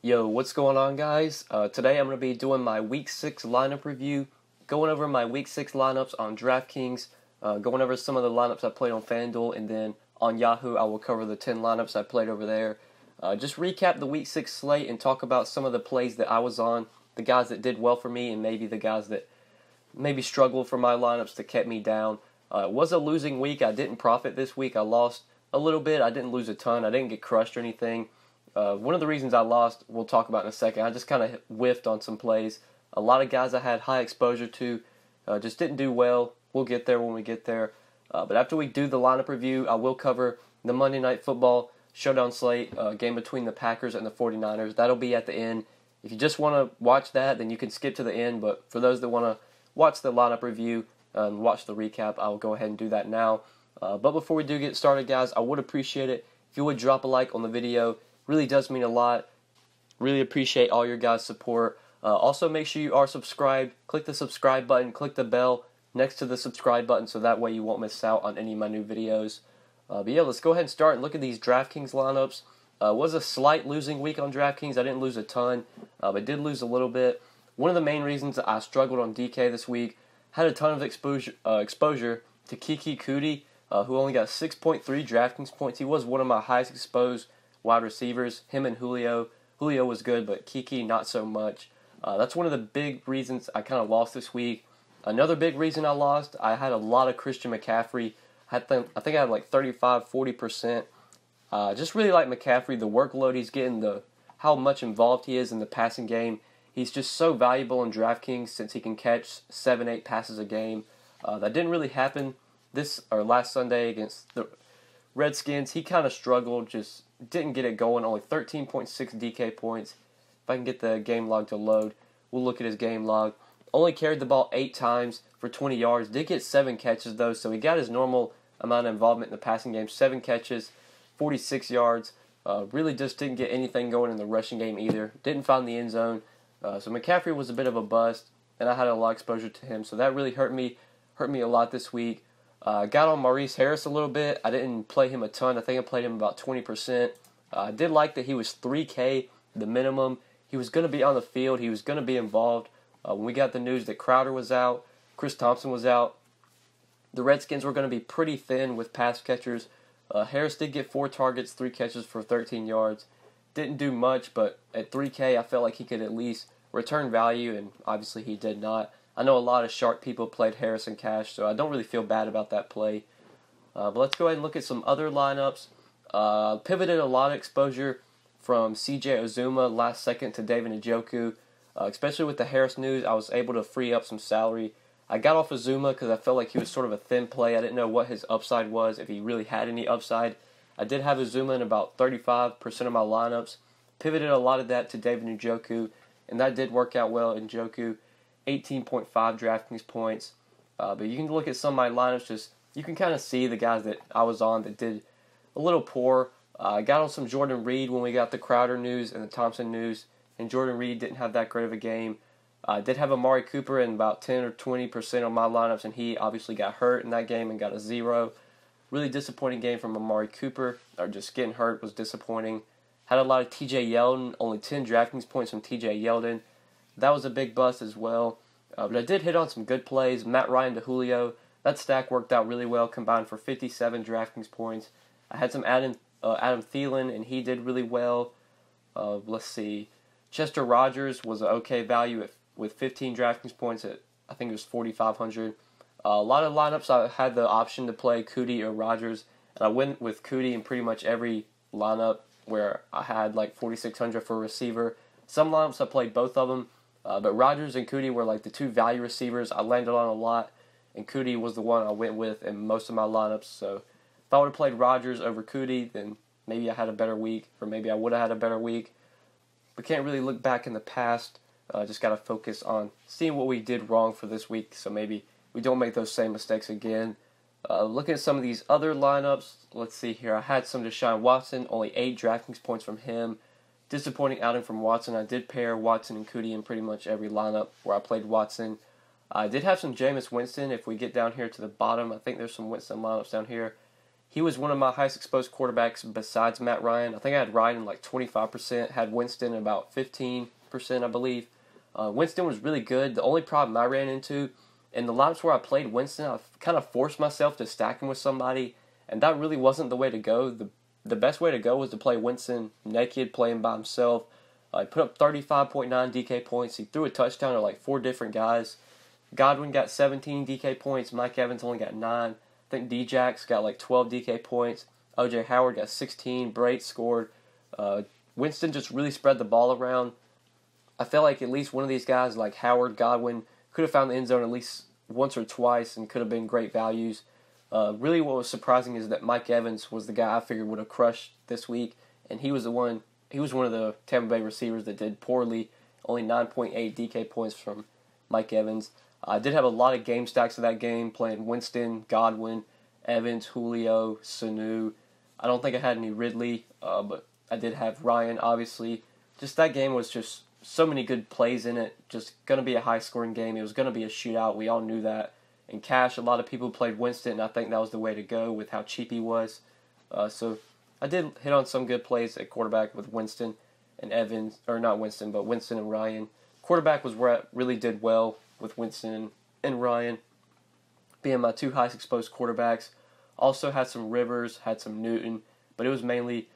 Yo, what's going on, guys? Today I'm going to be doing my Week 6 lineup review, going over my Week 6 lineups on DraftKings, going over some of the lineups I played on FanDuel, and then on Yahoo I will cover the 10 lineups I played over there. Just recap the Week 6 slate and talk about some of the plays that I was on, the guys that did well for me, and maybe the guys that maybe struggled for my lineups that kept me down. It was a losing week. I didn't profit this week. I lost a little bit. I didn't lose a ton. I didn't get crushed or anything. One of the reasons I lost, we'll talk about in a second. I just kind of whiffed on some plays. A lot of guys I had high exposure to just didn't do well. We'll get there when we get there. But after we do the lineup review, I will cover the Monday Night Football Showdown slate, game between the Packers and the 49ers. That'll be at the end. If you just want to watch that, then you can skip to the end. But for those that want to watch the lineup review and watch the recap, I'll go ahead and do that now. But before we do get started, guys, I would appreciate it if you would drop a like on the video. Really does mean a lot. Really appreciate all your guys' support. Also, make sure you are subscribed. Click the subscribe button. Click the bell next to the subscribe button so that way you won't miss out on any of my new videos. But yeah, let's go ahead and start and look at these DraftKings lineups. It was a slight losing week on DraftKings. I didn't lose a ton, but did lose a little bit. One of the main reasons I struggled on DK this week, had a ton of exposure to Kiki Kuti, who only got 6.3 DraftKings points. He was one of my highest exposed wide receivers, him and Julio. Julio was good, but Kiki not so much. That's one of the big reasons I kind of lost this week. Another big reason I lost, I had a lot of Christian McCaffrey. I think I had like 35-40%. Just really like McCaffrey, the workload he's getting, how much involved he is in the passing game. He's just so valuable in DraftKings since he can catch 7-8 passes a game. That didn't really happen last Sunday against the Redskins. He kind of struggled, just didn't get it going. Only 13.6 DK points. If I can get the game log to load, we'll look at his game log. Only carried the ball 8 times for 20 yards. Did get 7 catches, though, so he got his normal amount of involvement in the passing game. 7 catches, 46 yards. Really just didn't get anything going in the rushing game either. Didn't find the end zone. So McCaffrey was a bit of a bust, and I had a lot of exposure to him, so that really hurt me a lot this week. Got on Maurice Harris a little bit. I didn't play him a ton. I think I played him about 20%. I did like that he was 3K, the minimum. He was going to be on the field. He was going to be involved. When we got the news that Crowder was out, Chris Thompson was out, the Redskins were going to be pretty thin with pass catchers. Harris did get 4 targets, 3 catches for 13 yards. Didn't do much, but at 3K, I felt like he could at least return value, and obviously he did not. I know a lot of sharp people played Harris in cash, so I don't really feel bad about that play. But let's go ahead and look at some other lineups. Pivoted a lot of exposure from CJ Uzomah last second to David Njoku. Especially with the Harris news, I was able to free up some salary. I got off Uzomah because I felt like he was sort of a thin play. I didn't know what his upside was, if he really had any upside. I did have Uzomah in about 35% of my lineups. Pivoted a lot of that to David Njoku, and that did work out well. Njoku, 18.5 DraftKings points. But you can look at some of my lineups, you can kind of see the guys that I was on that did a little poor. I got on some Jordan Reed when we got the Crowder news and the Thompson news, and Jordan Reed didn't have that great of a game. I did have Amari Cooper in about 10 or 20% of my lineups, and he obviously got hurt in that game and got a 0. Really disappointing game from Amari Cooper, or just getting hurt was disappointing. Had a lot of TJ Yeldon, only 10 DraftKings points from TJ Yeldon. That was a big bust as well. But I did hit on some good plays. Matt Ryan to Julio. That stack worked out really well, combined for 57 DraftKings points. I had some Adam Thielen, and he did really well. Let's see. Chester Rogers was an okay value with 15 DraftKings points at, I think it was 4,500. A lot of lineups I had the option to play Kuti or Rogers, and I went with Kuti in pretty much every lineup where I had like 4,600 for a receiver. Some lineups I played both of them, but Rogers and Kuti were like the 2 value receivers I landed on a lot, and Kuti was the one I went with in most of my lineups. So if I would have played Rogers over Kuti, then maybe I had a better week, or maybe I would have had a better week. But can't really look back in the past. Just got to focus on seeing what we did wrong for this week, so maybe we don't make those same mistakes again. Looking at some of these other lineups, let's see here. I had some Deshaun Watson, only 8 DraftKings points from him. Disappointing outing from Watson. I did pair Watson and Kuti in pretty much every lineup where I played Watson. I did have some Jameis Winston. If we get down here to the bottom, I think there's some Winston lineups down here. He was one of my highest exposed quarterbacks besides Matt Ryan. I think I had Ryan in like 25%, had Winston about 15%, I believe. Winston was really good. The only problem I ran into, in the lineups where I played Winston, I kind of forced myself to stack him with somebody, and that really wasn't the way to go. The best way to go was to play Winston naked, playing by himself. He put up 35.9 DK points. He threw a touchdown to like 4 different guys. Godwin got 17 DK points. Mike Evans only got 9. I think D-Jax got like 12 DK points. O.J. Howard got 16. Brate scored. Winston just really spread the ball around. I felt like at least one of these guys, like Howard, Godwin, could have found the end zone at least once or twice and could have been great values. Really what was surprising is that Mike Evans was the guy I figured would have crushed this week, and he was one of the Tampa Bay receivers that did poorly. Only 9.8 DK points from Mike Evans. I did have a lot of game stacks of that game, playing Winston, Godwin, Evans, Julio, Sanu. I don't think I had any Ridley, but I did have Ryan, obviously. Just that game was just so many good plays in it. Just going to be a high-scoring game. It was going to be a shootout. We all knew that. In cash, a lot of people played Winston, and I think that was the way to go with how cheap he was. So I did hit on some good plays at quarterback with Winston and Evans, or not Winston, but Winston and Ryan. Quarterback was where I really did well with Winston and Ryan being my 2 highest exposed quarterbacks. Also had some Rivers, had some Newton, but it was mainly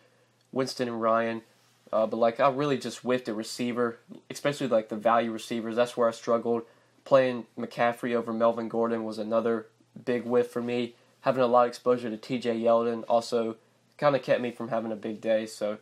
Winston and Ryan. But like I really just whiffed at receiver, especially like the value receivers. That's where I struggled. Playing McCaffrey over Melvin Gordon was another big whiff for me. Having a lot of exposure to TJ Yeldon also kind of kept me from having a big day. So it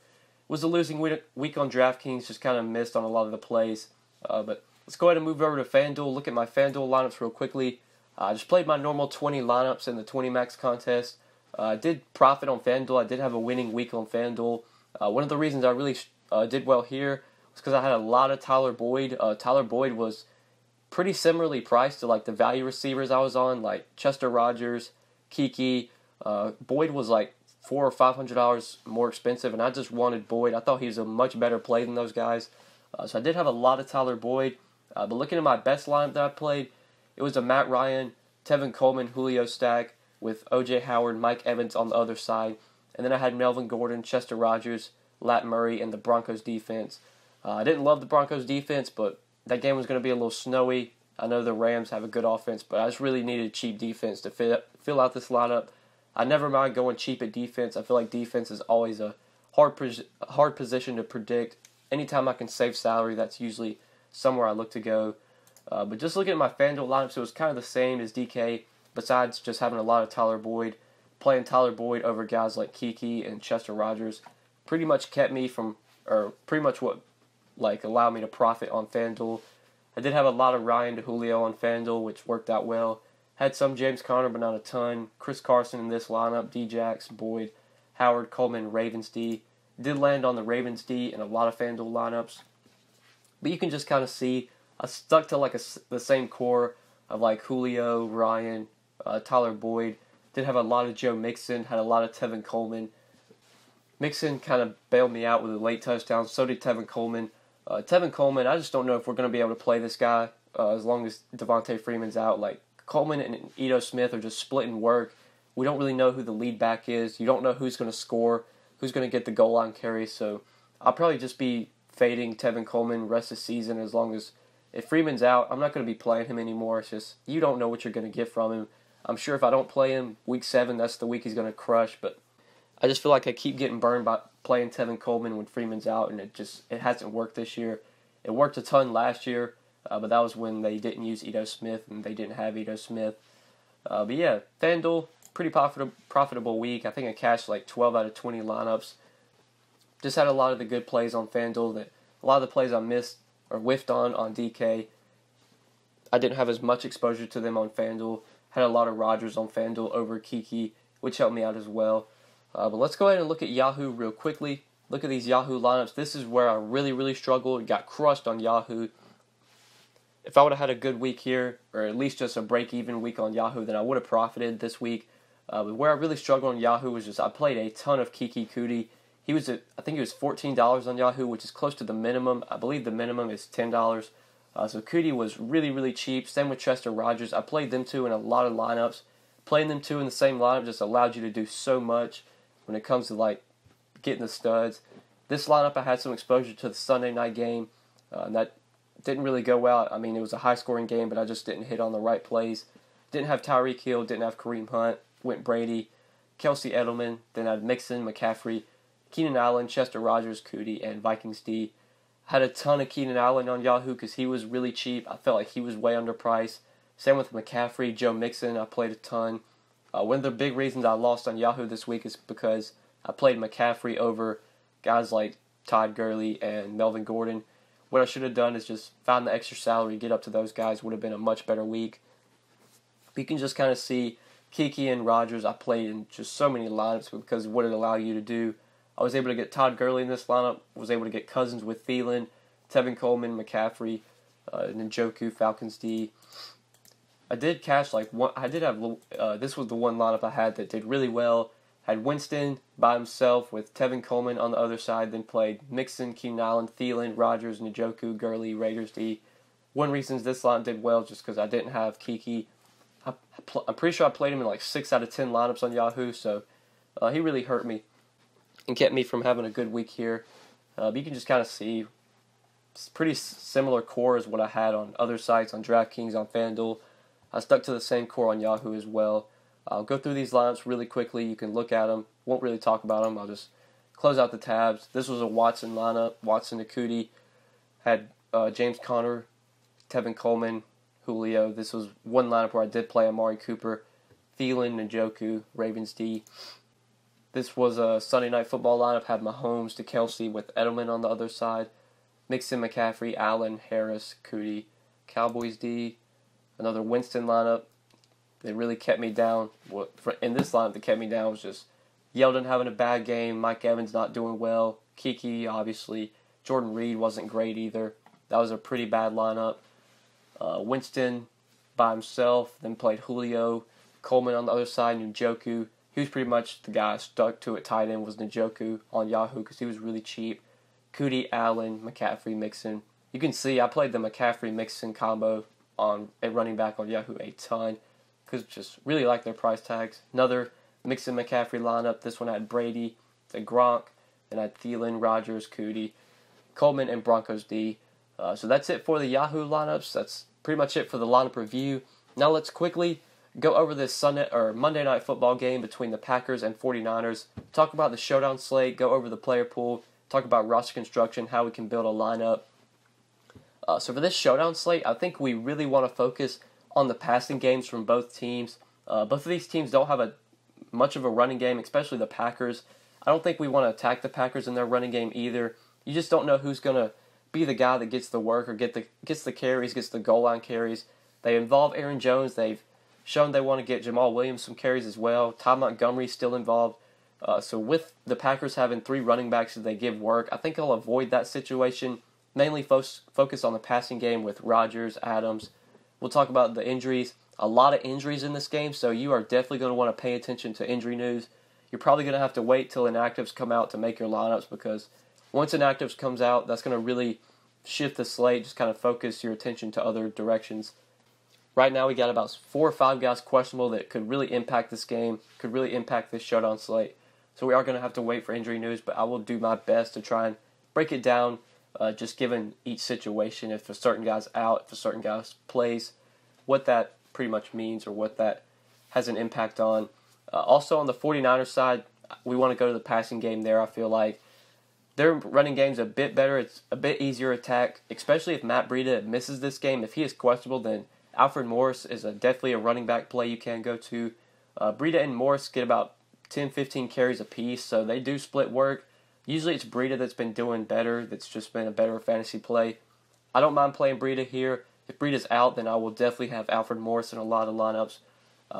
was a losing week on DraftKings. Just kind of missed on a lot of the plays. But let's go ahead and move over to FanDuel. Look at my FanDuel lineups real quickly. I just played my normal 20 lineups in the 20 max contest. I did profit on FanDuel. I did have a winning week on FanDuel. One of the reasons I really did well here was because I had a lot of Tyler Boyd. Tyler Boyd was pretty similarly priced to like the value receivers I was on, like Chester Rogers, Kiki. Boyd was like $400 or $500 more expensive, and I just wanted Boyd. I thought he was a much better play than those guys. So I did have a lot of Tyler Boyd. But looking at my best lineup that I played, it was a Matt Ryan, Tevin Coleman, Julio stack with O.J. Howard, Mike Evans on the other side. And then I had Melvin Gordon, Chester Rogers, Lat Murray, and the Broncos defense. I didn't love the Broncos defense, but that game was going to be a little snowy. I know the Rams have a good offense, but I just really needed cheap defense to fill out this lineup. I never mind going cheap at defense. I feel like defense is always a hard position to predict. Anytime I can save salary, that's usually somewhere I look to go. But just looking at my FanDuel lineups, it was kind of the same as DK, besides just having a lot of Tyler Boyd. Playing Tyler Boyd over guys like Kiki and Chester Rogers pretty much kept me from, or pretty much what allowed me to profit on FanDuel. I did have a lot of Ryan to Julio on FanDuel, which worked out well. Had some James Conner, but not a ton. Chris Carson in this lineup, D-Jax, Boyd, Howard, Coleman, Ravens D. Did land on the Ravens D in a lot of FanDuel lineups. But you can just kind of see I stuck to the same core of like Julio, Ryan, Tyler Boyd. Did have a lot of Joe Mixon, had a lot of Tevin Coleman. Mixon kind of bailed me out with a late touchdown. So did Tevin Coleman. Tevin Coleman, I just don't know if we're going to be able to play this guy as long as Devontae Freeman's out. Like Coleman and Ito Smith are just splitting work. We don't really know who the lead back is. You don't know who's going to score, who's going to get the goal line carry. So I'll probably just be fading Tevin Coleman rest of the season as long as if Freeman's out, I'm not going to be playing him anymore. It's just you don't know what you're going to get from him. I'm sure if I don't play him week 7, that's the week he's going to crush. But I just feel like I keep getting burned by playing Tevin Coleman when Freeman's out, and it hasn't worked this year. It worked a ton last year, but that was when they didn't use Ito Smith and they didn't have Ito Smith. But yeah, FanDuel, pretty profitable week. I think I cashed like 12 out of 20 lineups. Just had a lot of the good plays on FanDuel. That a lot of the plays I missed or whiffed on DK. I didn't have as much exposure to them on FanDuel. Had a lot of Rodgers on FanDuel over Kiki, which helped me out as well. But let's go ahead and look at Yahoo real quickly. Look at these Yahoo lineups. This is where I really struggled. Got crushed on Yahoo. If I would have had a good week here, or at least just a break-even week on Yahoo, then I would have profited this week. But where I really struggled on Yahoo was just I played a ton of Kiki Kuti. I think he was $14 on Yahoo, which is close to the minimum. I believe the minimum is $10. So Kuti was really cheap. Same with Chester Rogers. I played them two in a lot of lineups. playing them two in the same lineup just allowed you to do so much when it comes to like getting the studs. This lineup, I had some exposure to the Sunday night game, and that didn't really go well. I mean, it was a high-scoring game, but I just didn't hit on the right plays. Didn't have Tyreek Hill, didn't have Kareem Hunt, went Brady, Kelsey Edelman, then I had Mixon, McCaffrey, Keenan Allen, Chester Rogers, Cootie, and Vikings D. Had a ton of Keenan Allen on Yahoo because he was really cheap. I felt like he was way underpriced. Same with McCaffrey, Joe Mixon, I played a ton. One of the big reasons I lost on Yahoo this week is because I played McCaffrey over guys like Todd Gurley and Melvin Gordon. What I should have done is just found the extra salary, get up to those guys, would have been a much better week. But you can just kind of see Kiki and Rogers, I played in just so many lineups because of what it allowed you to do. I was able to get Todd Gurley in this lineup, was able to get Cousins with Thielen, Tevin Coleman, McCaffrey, and Njoku, Falcons D. I did cash like one. I did have. This was the one lineup I had that did really well. Had Winston by himself with Tevin Coleman on the other side. Then played Mixon, Keenan Allen, Thielen, Rogers, Njoku, Gurley, Raiders D. One reason this lineup did well just because I didn't have Kiki. I'm pretty sure I played him in like 6 out of 10 lineups on Yahoo, so he really hurt me and kept me from having a good week here. But you can just kind of see it's pretty similar core as what I had on other sites, on DraftKings, on FanDuel. I stuck to the same core on Yahoo as well. I'll go through these lineups really quickly. You can look at them. Won't really talk about them. I'll just close out the tabs. This was a Watson lineup. Watson, Akuti, had James Conner, Tevin Coleman, Julio. This was one lineup where I did play Amari Cooper, Thielen, Njoku, Ravens D. This was a Sunday Night Football lineup. Had Mahomes to Kelsey with Edelman on the other side. Mixon, McCaffrey, Allen, Harris, Cootie, Cowboys D. Another Winston lineup. They really kept me down. In this lineup, that kept me down was just Yeldon having a bad game, Mike Evans not doing well, Kiki, obviously. Jordan Reed wasn't great either. That was a pretty bad lineup. Winston by himself, then played Julio, Coleman on the other side, Njoku. He was pretty much the guy I stuck to at tight end was Njoku on Yahoo because he was really cheap. Cootie, Allen, McCaffrey, Mixon. You can see I played the McCaffrey-Mixon combo at running back on Yahoo a ton because just really like their price tags. Another Mixon McCaffrey lineup. This one had Brady, then Gronk, then I had Thielen, Rogers, Cootie, Coleman, and Broncos D. So that's it for the Yahoo lineups. That's pretty much it for the lineup review. Now let's quickly go over this Monday Night Football game between the Packers and 49ers. Talk about the showdown slate. Go over the player pool. Talk about roster construction, how we can build a lineup. So for this showdown slate, I think we really want to focus on the passing games from both teams. Both of these teams don't have much of a running game, especially the Packers. I don't think we want to attack the Packers in their running game either. You just don't know who's going to be the guy that gets the work or gets the carries, gets the goal line carries. They involve Aaron Jones. They've shown they want to get Jamal Williams some carries as well. Ty Montgomery's still involved. So with the Packers having 3 running backs that they give work, I think I'll avoid that situation. Mainly focus on the passing game with Rodgers, Adams. We'll talk about the injuries. A lot of injuries in this game, so you are definitely going to want to pay attention to injury news. You're probably going to have to wait till inactives come out to make your lineups because once inactives comes out, that's going to really shift the slate, just kind of focus your attention to other directions. Right now we got about 4 or 5 guys questionable that could really impact this game, could really impact this showdown slate. So we are going to have to wait for injury news, but I will do my best to try and break it down. Just given each situation, if a certain guy's out, if a certain guy plays, what that pretty much means or what that has an impact on. Also on the 49ers side, we want to go to the passing game there. I feel like their running game's a bit better. It's a bit easier attack, especially if Matt Breida misses this game. If he is questionable, then Alfred Morris is definitely a running back play you can go to. Breida and Morris get about 10-15 carries apiece, so they do split work. Usually it's Breida that's been doing better, that's just been a better fantasy play. I don't mind playing Breida here. If Breida's out, then I will definitely have Alfred Morris in a lot of lineups.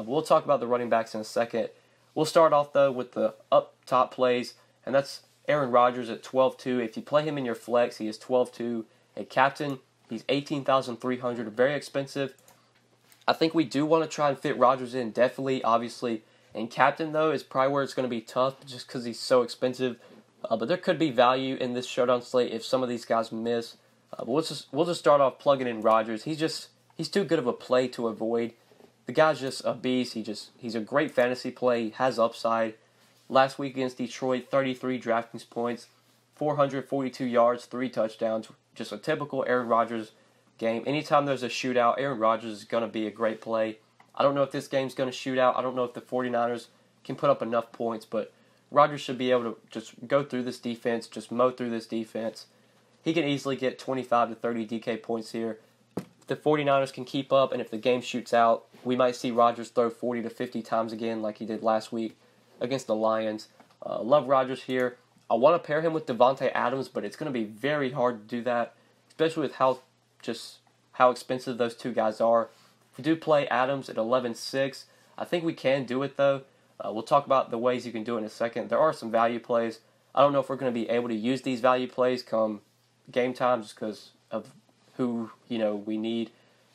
We'll talk about the running backs in a second. We'll start off, though, with the up-top plays, and that's Aaron Rodgers at 12-2. If you play him in your flex, he is 12-2. A captain, he's $18,300, very expensive. I think we do want to try and fit Rodgers in, definitely, obviously. And captain, though, is probably where it's going to be tough just because he's so expensive. But there could be value in this showdown slate if some of these guys miss. But we'll just start off plugging in Rodgers. He's too good of a play to avoid. The guy's just a beast. He's a great fantasy play. He has upside. Last week against Detroit, 33 DraftKings points, 442 yards, 3 touchdowns. Just a typical Aaron Rodgers game. Anytime there's a shootout, Aaron Rodgers is going to be a great play. I don't know if this game's going to shoot out. I don't know if the 49ers can put up enough points, but Rodgers should be able to just go through this defense, just mow through this defense. He can easily get 25 to 30 DK points here. If the 49ers can keep up, and if the game shoots out, we might see Rodgers throw 40 to 50 times again like he did last week against the Lions. Love Rodgers here. I want to pair him with Davante Adams, but it's going to be very hard to do that, especially with how expensive those two guys are. If we do play Adams at 11-6, I think we can do it though. We'll talk about the ways you can do it in a second. There are some value plays. I don't know if we're going to be able to use these value plays come game time just because of who we need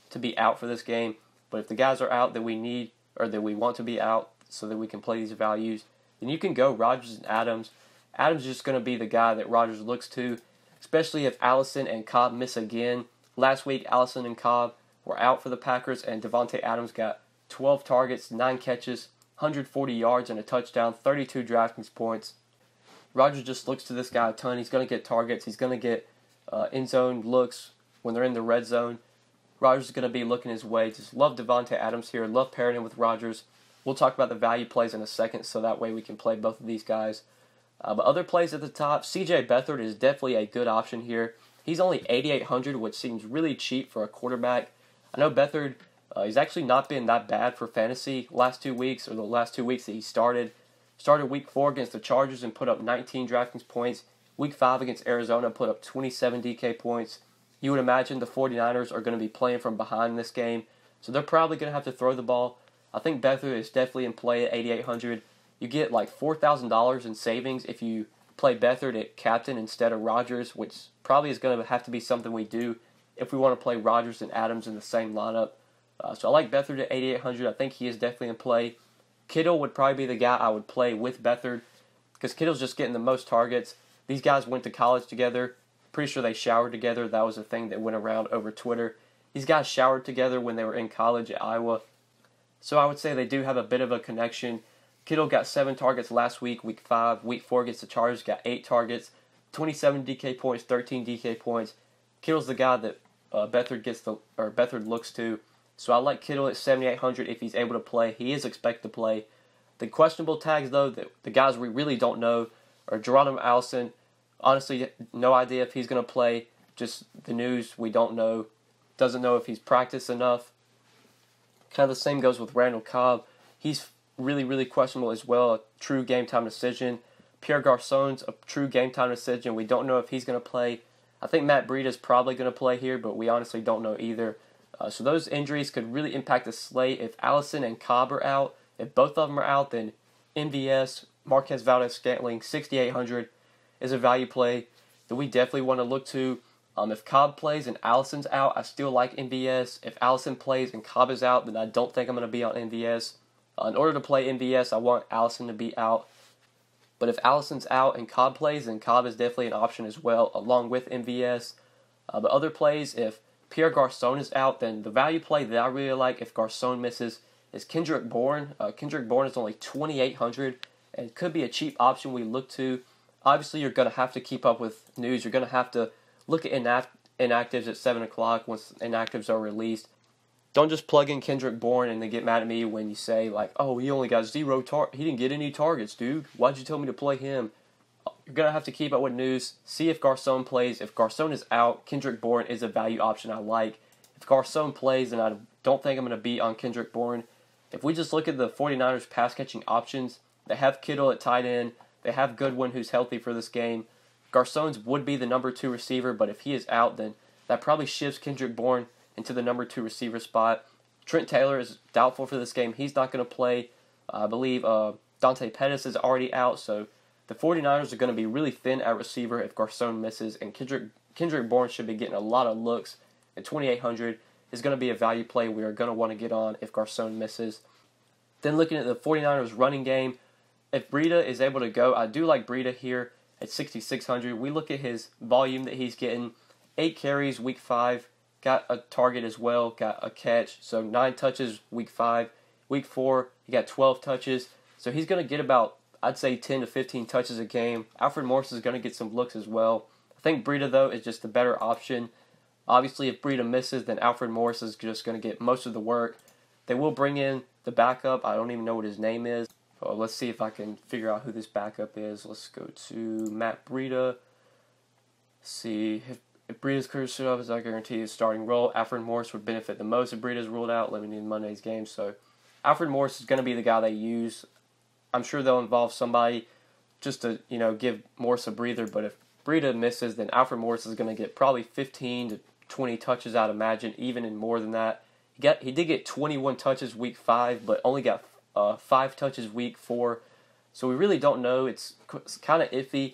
to be out for this game. But if the guys are out that we need or that we want to be out so that we can play these values, then you can go Rodgers and Adams. Adams is just going to be the guy that Rodgers looks to, especially if Allison and Cobb miss again. Last week, Allison and Cobb were out for the Packers, and Davante Adams got 12 targets, 9 catches, 140 yards, and a touchdown, 32 DraftKings points. Rodgers just looks to this guy a ton. He's going to get targets. He's going to get end zone looks when they're in the red zone. Rodgers is going to be looking his way. Just love Davante Adams here. Love pairing him with Rodgers. We'll talk about the value plays in a second, so that way we can play both of these guys. But other plays at the top, C.J. Beathard is definitely a good option here. He's only 8,800, which seems really cheap for a quarterback. I know Beathard, he's actually not been that bad for fantasy the last 2 weeks that he started. Started week 4 against the Chargers and put up 19 DraftKings points. Week 5 against Arizona put up 27 DK points. You would imagine the 49ers are going to be playing from behind in this game, so they're probably going to have to throw the ball. I think Beathard is definitely in play at 8,800. You get like $4,000 in savings if you play Beathard at captain instead of Rodgers, which probably is going to have to be something we do if we want to play Rodgers and Adams in the same lineup. So I like Beathard at 8,800. I think he is definitely in play. Kittle would probably be the guy I would play with Beathard because Kittle's just getting the most targets. These guys went to college together. Pretty sure they showered together. That was a thing that went around over Twitter. These guys showered together when they were in college at Iowa. So I would say they do have a bit of a connection. Kittle got 7 targets last week, week 5. Week 4 against the Chargers, got 8 targets, 27 DK points, 13 DK points. Kittle's the guy that Beathard looks to. So I like Kittle at 7,800 if he's able to play. He is expected to play. The questionable tags, though, the guys we really don't know are Geronimo Allison. Honestly, no idea if he's going to play. Just the news, we don't know. Doesn't know if he's practiced enough. Kind of the same goes with Randall Cobb. He's really, really questionable as well. A true game time decision. Pierre Garçon's a true game time decision. We don't know if he's going to play. I think Matt Breida is probably going to play here, but we honestly don't know either. So those injuries could really impact the slate. If Allison and Cobb are out, if both of them are out, then MVS, Marquez Valdes-Scantling, 6,800 is a value play that we definitely want to look to. If Cobb plays and Allison's out, I still like MVS. If Allison plays and Cobb is out, then I don't think I'm going to be on MVS. In order to play MVS, I want Allison to be out. But if Allison's out and Cobb plays, then Cobb is definitely an option as well, along with MVS. But other plays, if Pierre Garçon is out, then the value play that I really like if Garçon misses is Kendrick Bourne. Kendrick Bourne is only 2,800 and could be a cheap option we look to. Obviously, you're going to have to keep up with news. You're going to have to look at inactives at 7 o'clock once inactives are released. Don't just plug in Kendrick Bourne and then get mad at me when you say, like, oh, he only got 0 targets. He didn't get any targets, dude. Why'd you tell me to play him? You're going to have to keep up with news. See if Garçon plays. If Garçon is out, Kendrick Bourne is a value option I like. If Garçon plays, then I don't think I'm going to be on Kendrick Bourne. If we just look at the 49ers pass-catching options, they have Kittle at tight end. They have Goodwin, who's healthy for this game. Garçon's would be the number 2 receiver, but if he is out, then that probably shifts Kendrick Bourne into the number 2 receiver spot. Trent Taylor is doubtful for this game. He's not going to play. I believe Dante Pettis is already out, so the 49ers are going to be really thin at receiver if Garçon misses, and Kendrick Bourne should be getting a lot of looks. At 2,800 is going to be a value play we are going to want to get on if Garçon misses. Then looking at the 49ers running game, if Breida is able to go, I do like Breida here at 6,600. We look at his volume that he's getting. 8 carries week 5, got a target as well, got a catch. So 9 touches week 5. Week 4, he got 12 touches. So he's going to get about, I'd say, 10 to 15 touches a game. Alfred Morris is going to get some looks as well. I think Breida, though, is just the better option. Obviously, if Breida misses, then Alfred Morris is just going to get most of the work. They will bring in the backup. I don't even know what his name is. Well, let's see if I can figure out who this backup is. Let's go to Matt Breida. See, if Breida's career should have, I guarantee his starting role. Alfred Morris would benefit the most if Breida's ruled out, limiting Monday's game. So Alfred Morris is going to be the guy they use. I'm sure they'll involve somebody just to, give Morris a breather. But if Breida misses, then Alfred Morris is going to get probably 15 to 20 touches, I'd imagine, even in more than that. He did get 21 touches week 5, but only got 5 touches week 4. So we really don't know. It's kind of iffy.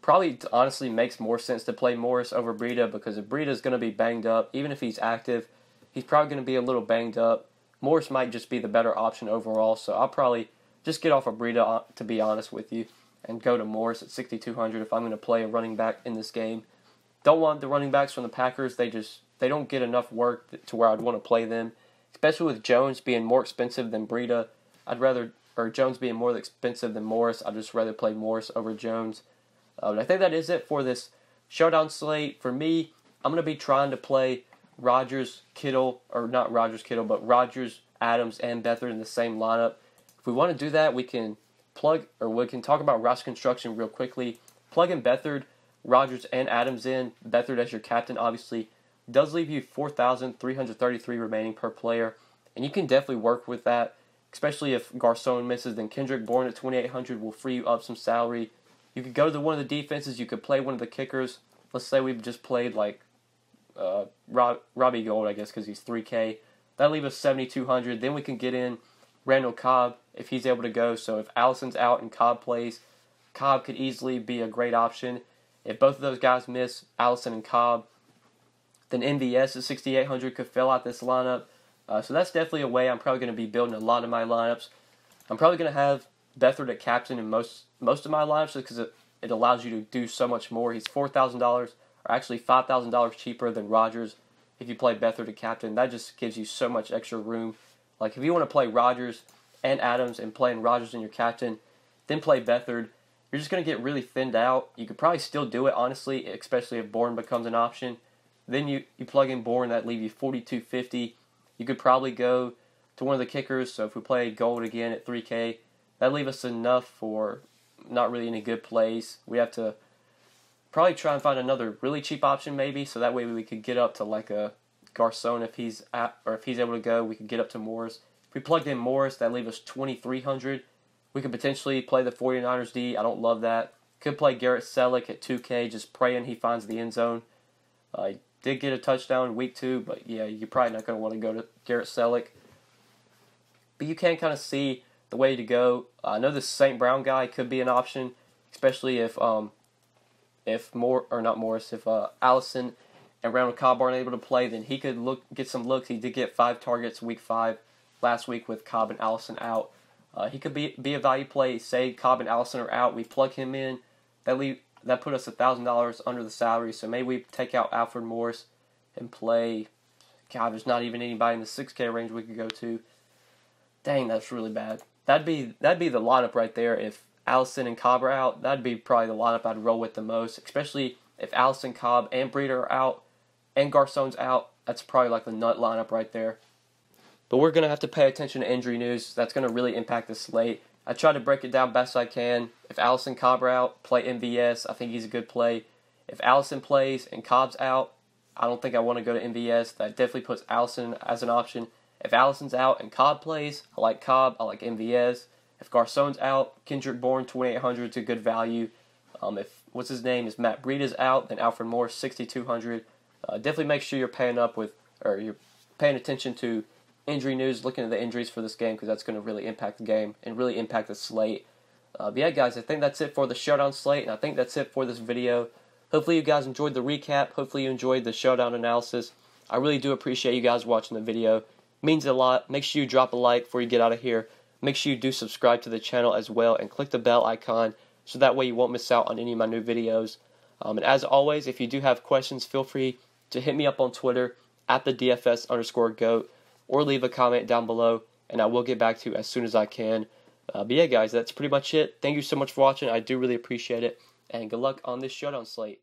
Probably honestly makes more sense to play Morris over Breida, because if Breida's going to be banged up, even if he's active, he's probably going to be a little banged up. Morris might just be the better option overall, so I'll probably just get off of Breida, to be honest with you, and go to Morris at 6,200 if I'm going to play a running back in this game. Don't want the running backs from the Packers. They don't get enough work to where I'd want to play them, especially with Jones being more expensive than Breida. Jones being more expensive than Morris. I'd just rather play Morris over Jones. I think that is it for this showdown slate. For me, I'm going to be trying to play Rodgers, Adams, and Beathard in the same lineup. If we want to do that, we can talk about roster construction real quickly. Plug in Beathard, Rodgers, and Adams in. Beathard as your captain, obviously, does leave you 4,333 remaining per player, and you can definitely work with that, especially if Garcon misses. Then Kendrick Bourne at 2,800 will free you up some salary. You could go to one of the defenses. You could play one of the kickers. Let's say we've just played Robbie Gould, I guess, because he's 3K. That'll leave us 7,200. Then we can get in Randall Cobb if he's able to go. So if Allison's out and Cobb plays, Cobb could easily be a great option. If both of those guys miss, Allison and Cobb, then MVS at 6,800 could fill out this lineup. So that's definitely a way I'm probably going to be building a lot of my lineups. I'm probably going to have Beathard at captain in most of my lineups, just because it allows you to do so much more. He's $4,000, or actually $5,000 cheaper than Rodgers if you play Beathard at captain. That just gives you so much extra room. Like if you want to play Rodgers and Adams and playing Rodgers in your captain, then play Beathard, you're just going to get really thinned out. You could probably still do it, honestly, especially if Bourne becomes an option. Then you plug in Bourne, that leave you 4,250. You could probably go to one of the kickers. So if we play Gold again at 3K, that leave us enough for not really any good plays. We have to probably try and find another really cheap option maybe, so that way we could get up to like a Garcon if he's able to go. We could get up to Morris. If we plugged in Morris, that leave us 2,300. We could potentially play the 49ers D. I don't love that. Could play Garrett Selleck at 2K, just praying he finds the end zone. He did get a touchdown in week 2, but yeah, you're probably not going to want to go to Garrett Selleck. But you can kind of see the way to go. I know this St. Brown guy could be an option, especially if Allison and Randall Cobb aren't able to play, then he could get some looks. He did get 5 targets week 5 last week with Cobb and Allison out. He could be a value play. Say Cobb and Allison are out, we plug him in. That put us $1,000 under the salary. So maybe we take out Alfred Morris and play. God, there's not even anybody in the 6K range we could go to. Dang, that's really bad. That'd be the lineup right there. If Allison and Cobb are out, that'd be probably the lineup I'd roll with the most. Especially if Allison, Cobb, and Breida are out, and Garcon's out. That's probably like the nut lineup right there. But we're going to have to pay attention to injury news. That's going to really impact the slate. I try to break it down best I can. If Allison and Cobb are out, play MVS. I think he's a good play. If Allison plays and Cobb's out, I don't think I want to go to MVS. That definitely puts Allison as an option. If Allison's out and Cobb plays, I like Cobb. I like MVS. If Garcon's out, Kendrick Bourne, 2,800 is a good value. If Matt Breida's out, then Alfred Morris, 6,200. Definitely make sure you're paying attention to injury news, looking at the injuries for this game, because that's going to really impact the game and really impact the slate. But yeah, guys, I think that's it for the Showdown slate, and I think that's it for this video. Hopefully you guys enjoyed the recap. Hopefully you enjoyed the Showdown analysis. I really do appreciate you guys watching the video. It means a lot. Make sure you drop a like before you get out of here. Make sure you do subscribe to the channel as well, and click the bell icon so that way you won't miss out on any of my new videos. And as always, if you do have questions, feel free to hit me up on Twitter at the DFS_GOAT, or leave a comment down below, and I will get back to you as soon as I can. But yeah, guys, that's pretty much it. Thank you so much for watching. I do really appreciate it, and good luck on this showdown slate.